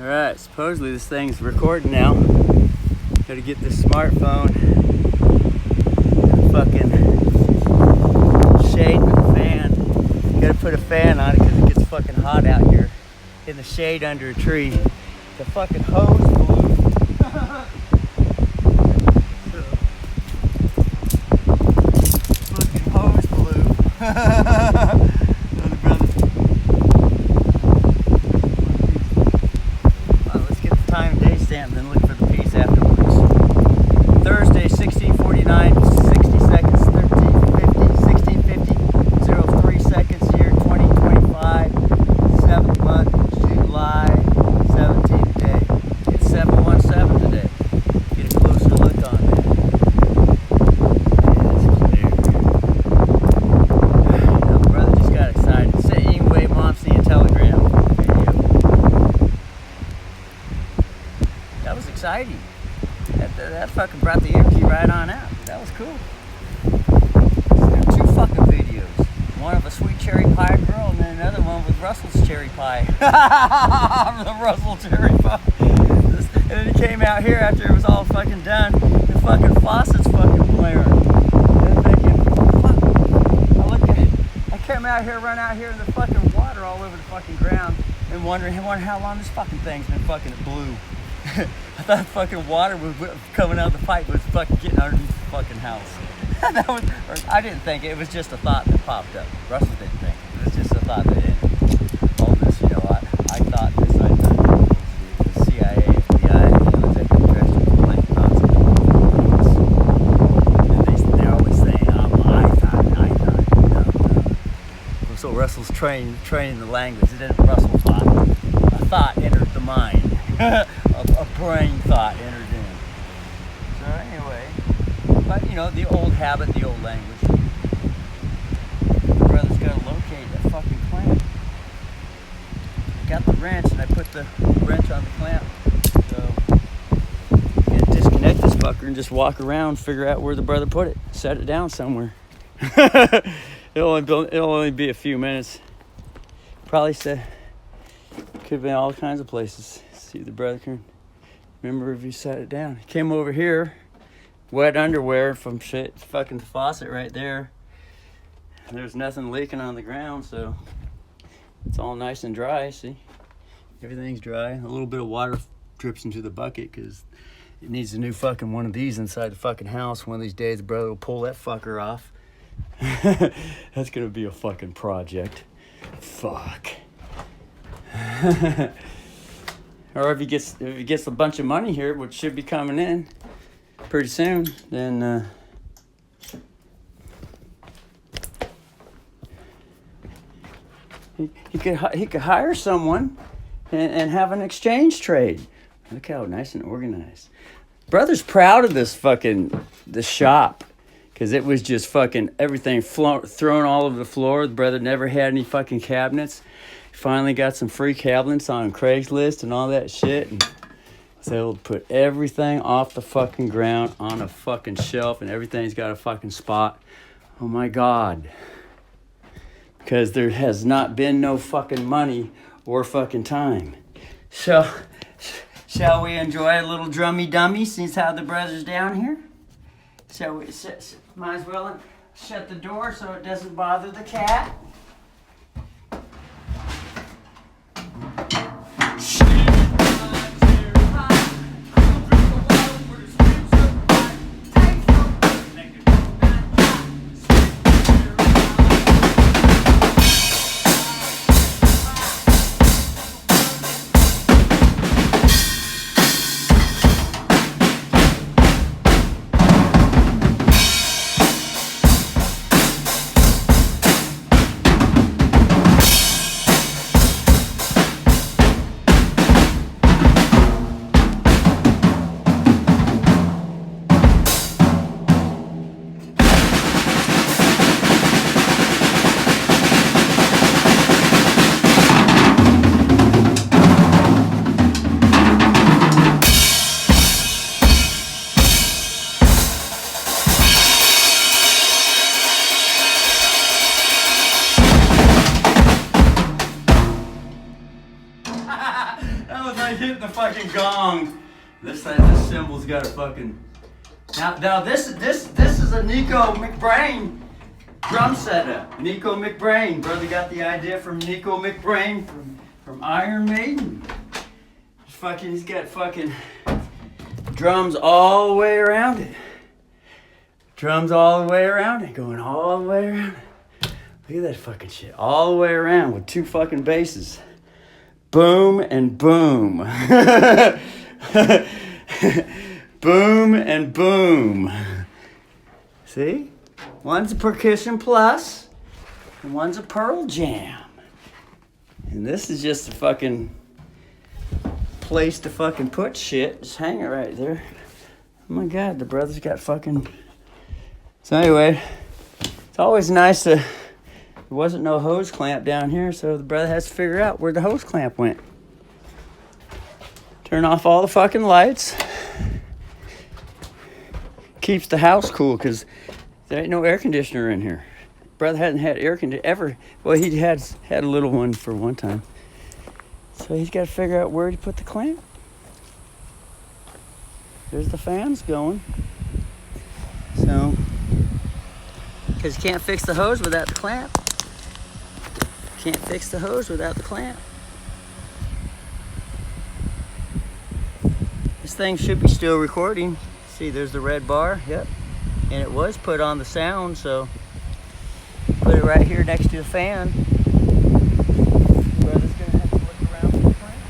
Alright, supposedly this thing's recording now. Gotta get this smartphone fucking shade with a fan. Gotta put a fan on it because it gets fucking hot out here in the shade under a tree. The fucking hose blew. Fucking hose blew. Time and day stamp, then look for the piece afterwards. Thursday, 16:49, 60 seconds, 13:50, 16:50, 03 seconds here, 2025, 7th month, July 17th day. It's 7:17 today. Get a closer look on that. It is clear. My brother just got excited. Same way Mom seen a telegram video. That was exciting. That fucking brought the energy right on out. That was cool. There were 2 fucking videos. One of a sweet cherry pie girl and then another one with Russell's cherry pie. The Russell cherry pie. And then he came out here after it was all fucking done. The fucking faucet's fucking blaring. And thinking, fuck. I came out here, run out here, and the fucking water all over the fucking ground. And wondering how long this fucking thing's been fucking blue. I thought fucking water was coming out of the pipe, was fucking getting underneath the fucking house. I didn't think it was just a thought that popped up. Russell didn't think it was just a thought that all this, I thought this, the CIA, FBI, executive director complaint thoughts and they're always saying, I thought. No. So Russell's training the language. It isn't Russell thought. A thought entered the mind. A brain thought entered in. So anyway, but the old habit, the old language. The brother's got to locate that fucking clamp. I got the wrench and I put the wrench on the clamp. So I'm gonna disconnect this fucker and just walk around, figure out where the brother put it, set it down somewhere. It'll only be a few minutes. Probably said could have been all kinds of places. See if the brother can remember if he set it down. He came over here, wet underwear from shit, fucking faucet right there. And there's nothing leaking on the ground, so it's all nice and dry. See, everything's dry. A little bit of water drips into the bucket because it needs a new fucking one of these inside the fucking house. One of these days, the brother will pull that fucker off. That's gonna be a fucking project. Fuck. Or if he gets a bunch of money here, which should be coming in pretty soon, then he could hire someone and have an exchange trade. Look how nice and organized. Brother's proud of this shop because it was just fucking everything thrown all over the floor. The brother never had any fucking cabinets. Finally got some free cabinets on Craigslist and all that shit, and was able to put everything off the fucking ground on a fucking shelf, and everything's got a fucking spot. Oh my God. Because there has not been no fucking money or fucking time. So, shall we enjoy a little drummy dummy since how the brother's down here? So we might as well shut the door so it doesn't bother the cat. like hitting the fucking gong. This cymbal's got a fucking. Now this is a Nico McBrain drum setup. Nico McBrain, brother got the idea from Nico McBrain from Iron Maiden. He's got fucking drums all the way around it. Drums all the way around it, going all the way around it. Look at that fucking shit, all the way around with 2 fucking basses. Boom and boom. Boom and boom. See? One's a Percussion Plus, and one's a Pearl Jam. And this is just a fucking place to fucking put shit. Just hang it right there. Oh my God, the brother's got fucking... So anyway, it's always nice to... There wasn't no hose clamp down here, so the brother has to figure out where the hose clamp went. Turn off all the fucking lights. Keeps the house cool, because there ain't no air conditioner in here. Brother hadn't had air conditioner ever. Well, he had a little one for one time. So he's got to figure out where to put the clamp. There's the fans going. So, because you can't fix the hose without the clamp. Can't fix the hose without the clamp. This thing should be still recording. See, there's the red bar. Yep. And it was put on the sound, so put it right here next to the fan. Brother's gonna have to look around for the clamp.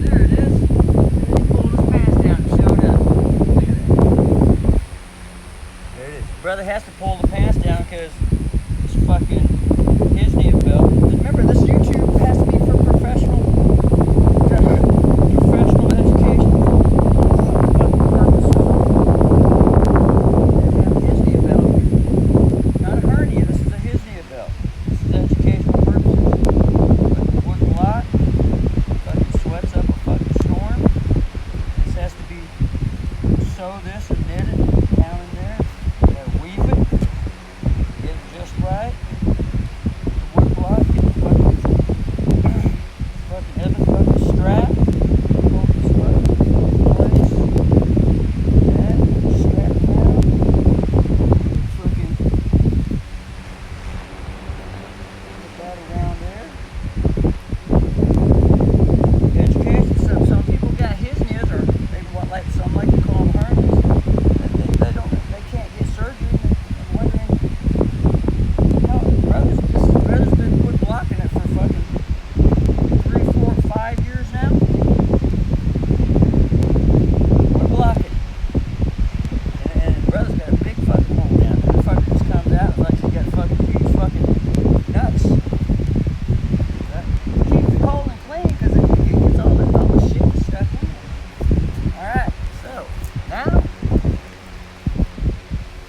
There it is. He pulled his pants down and showed up. Look at that. There it is. Brother has to pull the pants down because it's fucking his knee belt. Remember, this YouTube has to be for professional education. Purposes. They have a his knee belt. Not a hernia, this is a his knee belt. This is educational purposes. But the wood block fucking sweats up a fucking storm. This has to be sew this and knit it down in there. You gotta weave it. Get it just right.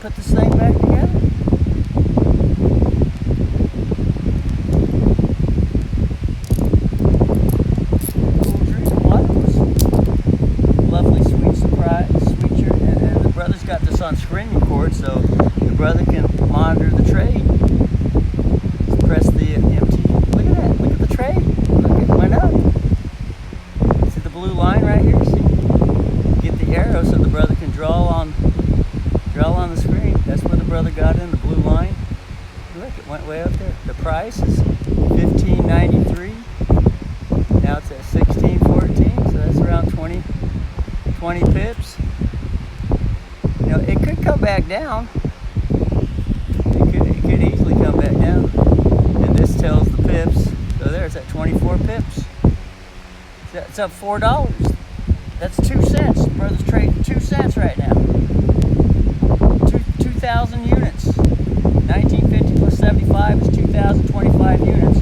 Put this thing back together. Cool drink of water was lovely, sweet surprise, sweet shirt. And the brother's got this on screen record, so the brother can monitor the trade. Just press the empty. Look at that. Look at the trade. Look, it went up. See the blue line right here? See? Get the arrow so the brother can draw on the screen. That's where the brother got in, the blue line. Look, it went way up there. The price is $15.93. Now it's at $16.14, so that's around 20 pips. You know, it could come back down. It could easily come back down. And this tells the pips. So there, it's at 24 pips. It's up $4. That's 2 cents. The brother's trading 2 cents right now. 2,000 units. 1950 plus 75 is 2,025 units,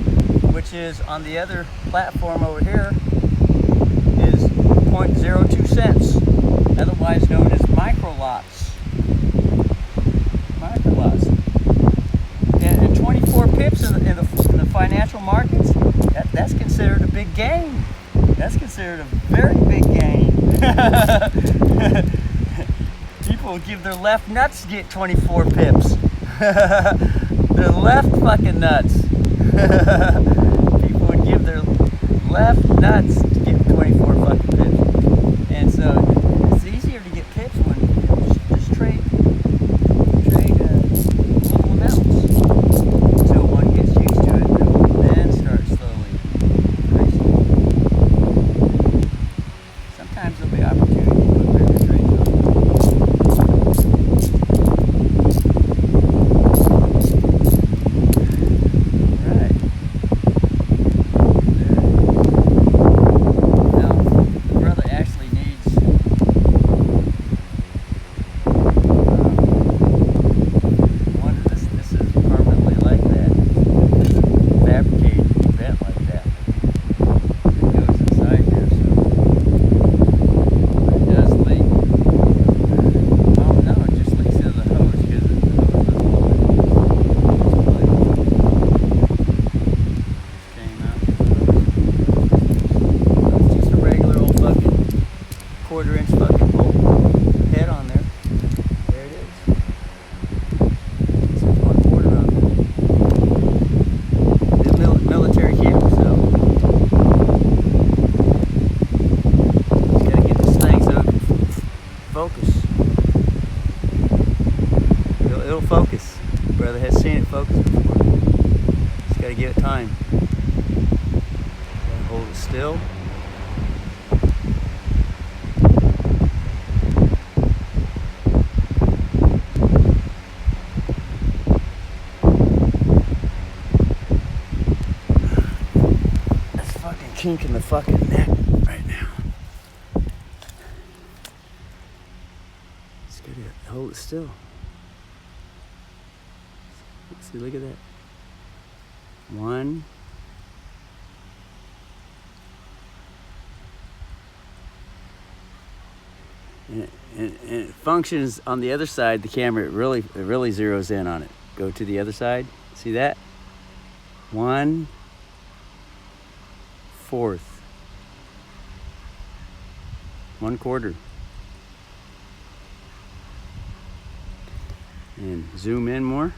which is on the other platform over here is 0.02 cents, otherwise known as micro lots. Micro lots. And 24 pips in the financial markets, that's considered a big gain. That's considered a very big gain. People would give their left nuts to get 24 pips. Their left fucking nuts. People would give their left nuts to get 24 fucking pips. And so it's easier to get pips when you just trade little amounts until one gets used to it, and then start slowly increasing. Sometimes there'll be opportunity to put bigger trades on. Right. There. Now, the brother actually needs one. This is permanently like that. It's fabricated vent like that. It goes inside here, so it does leak. Oh no, it just leaks into the hose because the hose was came out. It's just a regular old fucking 1/4-inch fucking bolt head on there. There it is. It's 1/4 on there. It's military camera, so gotta get this thing so it can focus. It'll focus. Brother has seen it focus before. Just gotta give it time. Gotta hold it still. That's fucking kinking the fucking neck right now. Just gotta hold it still. See, look at that. 1. And it functions on the other side. The camera, it really zeroes in on it. Go to the other side. See that? 1/4. One quarter. And zoom in more.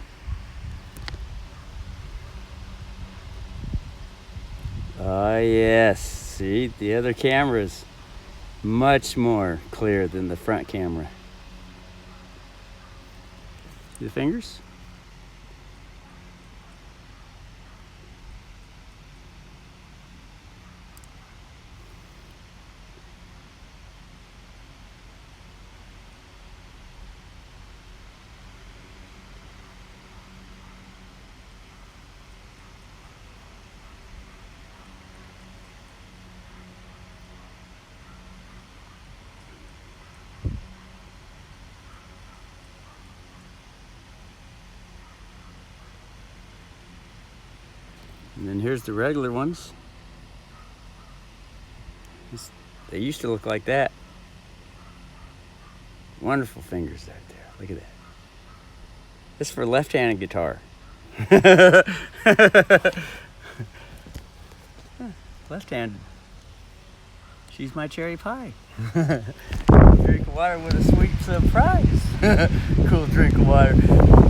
Oh yes, see, the other camera is much more clear than the front camera. See the fingers? And then here's the regular ones. They used to look like that. Wonderful fingers right there. Look at that. This is for left-handed guitar. Left-handed. She's my cherry pie. Drink of water with a sweet surprise. Cool drink of water.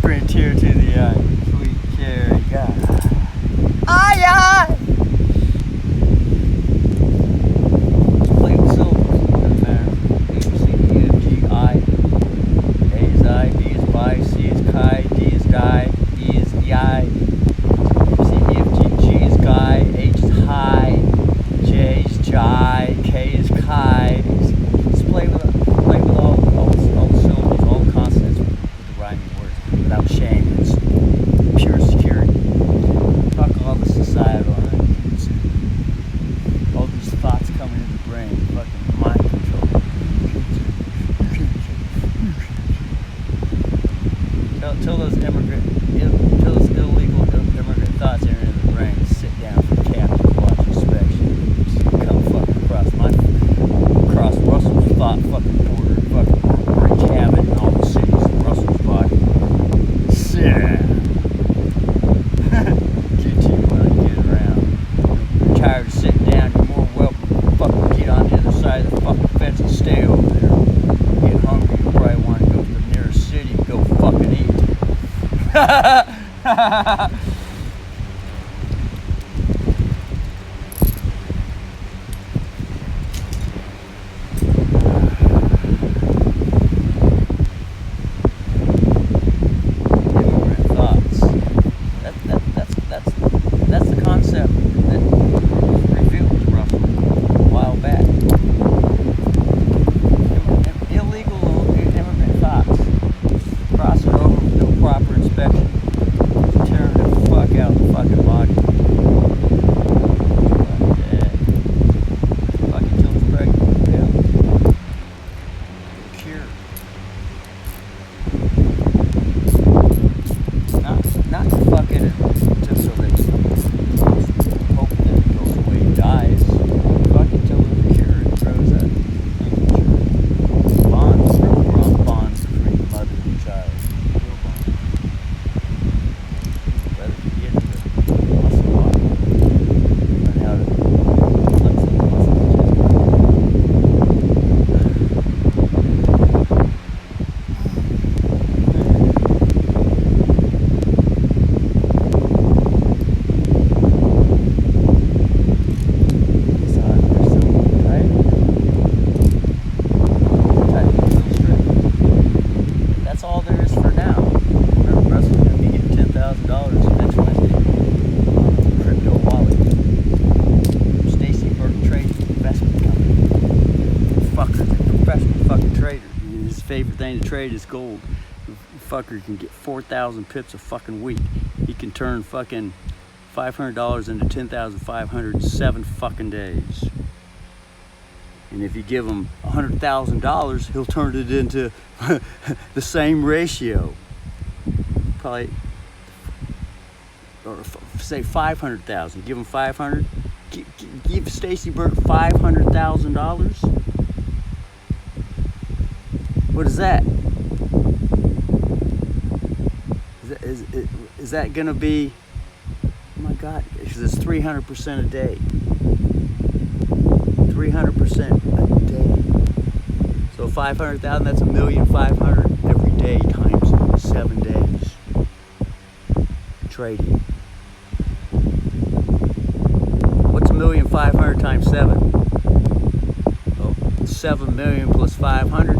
Bring a tear to the eye. Sweet cherry guy. Aye, aye. Play with syllables. Doesn't matter. A, B, C, D, F, G, I. A is I, B is bi, C is chi, D is die, E is yi. C, D, F, G, G is guy, H is high, J is jai, K is chi. Just play with all the syllables, all the consonants with the rhyming words without shame. It's pure security. Fuck all the societal, all these thoughts coming in the brain, fucking mind control. Till those illegal immigrant thoughts enter into the brain, sit down for captive watch inspection. Just come fucking across Russell's thought fucking border, fucking Orange Cabin and all the cities in Russell's body. Yeah. Tired of sitting down, you're more welcome to fucking get on the other side of the fucking fence and stay over there. Get hungry, you probably want to go to the Immigrant thoughts. That's the concept that was revealed to Russell a while back. Illegal immigrant thoughts. Crossing over with no proper inspection. Tearing the fuck out the fucking body. Fucking till it's pregnant. Yeah. Cure. Not to fuck it just so that hope that it goes away and dies. Fuck it till there's a cure and grows up. Bonds between mother and child. Real bonds. Rather than get the muscle body. Learn how to flex the That's all there is for now. Remember, Russell's going to be getting $10,000 next Wednesday. Crypto wallet. Stacy Burke Trade Investment Company. Fucker's a professional fucking trader. His favorite thing to trade is gold. The fucker can get 4,000 pips of fucking wheat. He can turn fucking $500 into $10,500 in 7 fucking days. And if you give him $100,000, he'll turn it into the same ratio. Probably, or say 500,000. Give him 500. Give Stacy Burke $500,000. What is that? Is that gonna be? Oh my God! Because it's 300% a day. 300% a day. So 500,000, that's 1,500,000 every day times 7 days. Trading. What's 1,500,000 times 7? Oh, 7 million plus 500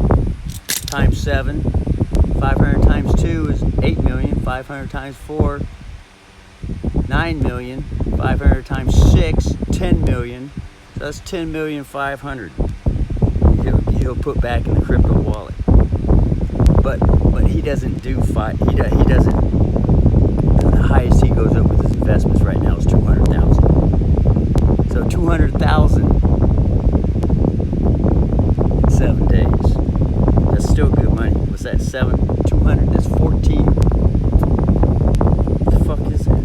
times 7. 500 times 2 is 8 million. 500 times 4, 9 million. 500 times 6, 10 million. So that's 10,500,000 he'll put back in the crypto wallet. But he doesn't do he doesn't. The highest he goes up with his investments right now is 200,000. So 200,000 in 7 days. That's still good money. What's that? 200. That's 14. What the fuck is that?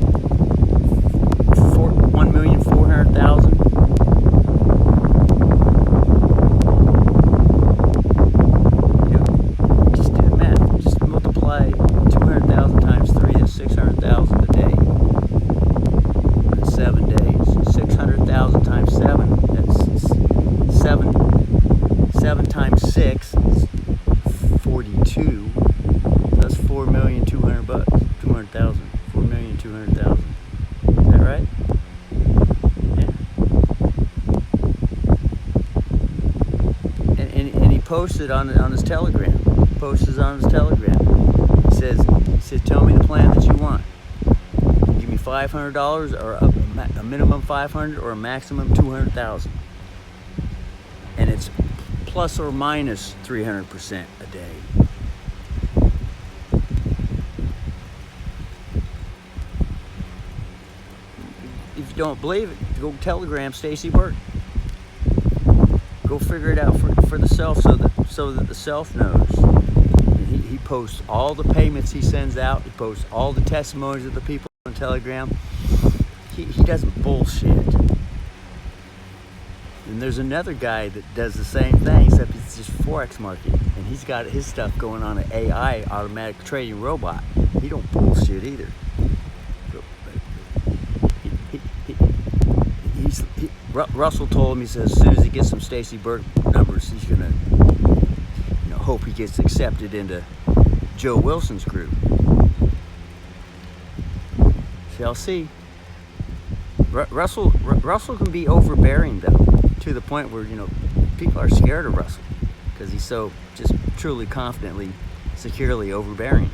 1,400,000. Posted on his Telegram. Posted on his Telegram. He says, tell me the plan that you want. Give me $500 or a minimum 500 or a maximum 200,000. And it's plus or minus 300% a day. If you don't believe it, go Telegram Stacy Burke. Go figure it out for the self so that the self knows. He posts all the payments he sends out. He posts all the testimonies of the people on Telegram. He doesn't bullshit. And there's another guy that does the same thing, except it's just Forex market. And he's got his stuff going on an AI, automatic trading robot. He don't bullshit either. Russell told him, he says, as soon as he gets some Stacy Burke numbers, he's gonna, hope he gets accepted into Joe Wilson's group. Shall see. Russell can be overbearing though, to the point where, you know, people are scared of Russell because he's so just truly confidently, securely overbearing.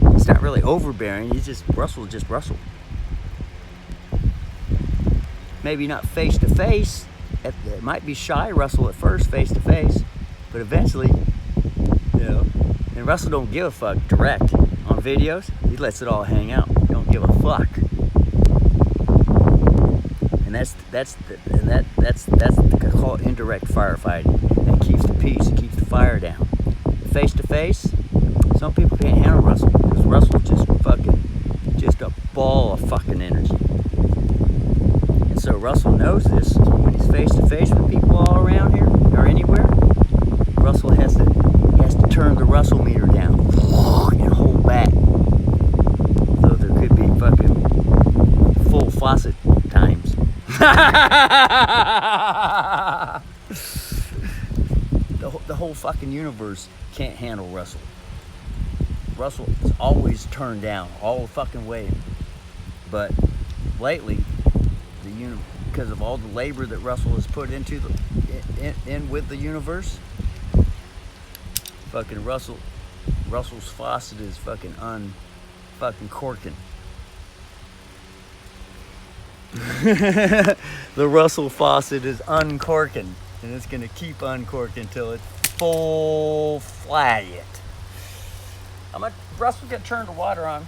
It's not really overbearing. He's just Russell. Maybe not face to face. It might be shy Russell at first, face to face, but eventually, you know. And Russell don't give a fuck direct on videos. He lets it all hang out. He don't give a fuck. And that's called indirect firefighting. That keeps the peace. It keeps the fire down. Face to face, some people can't handle Russell because Russell's just a ball of fucking energy. And so Russell knows this. So when he's face to face with people all around here or anywhere, Russell has to turn the Russell meter down and hold back. So there could be fucking full faucet times. The whole fucking universe can't handle Russell. Russell is always turned down all the fucking way. But lately, because of all the labor that Russell has put into in with the universe, fucking Russell's faucet is fucking corking. The Russell faucet is uncorking, and it's gonna keep uncorking until it's full flat. Russell's gonna turn the water on.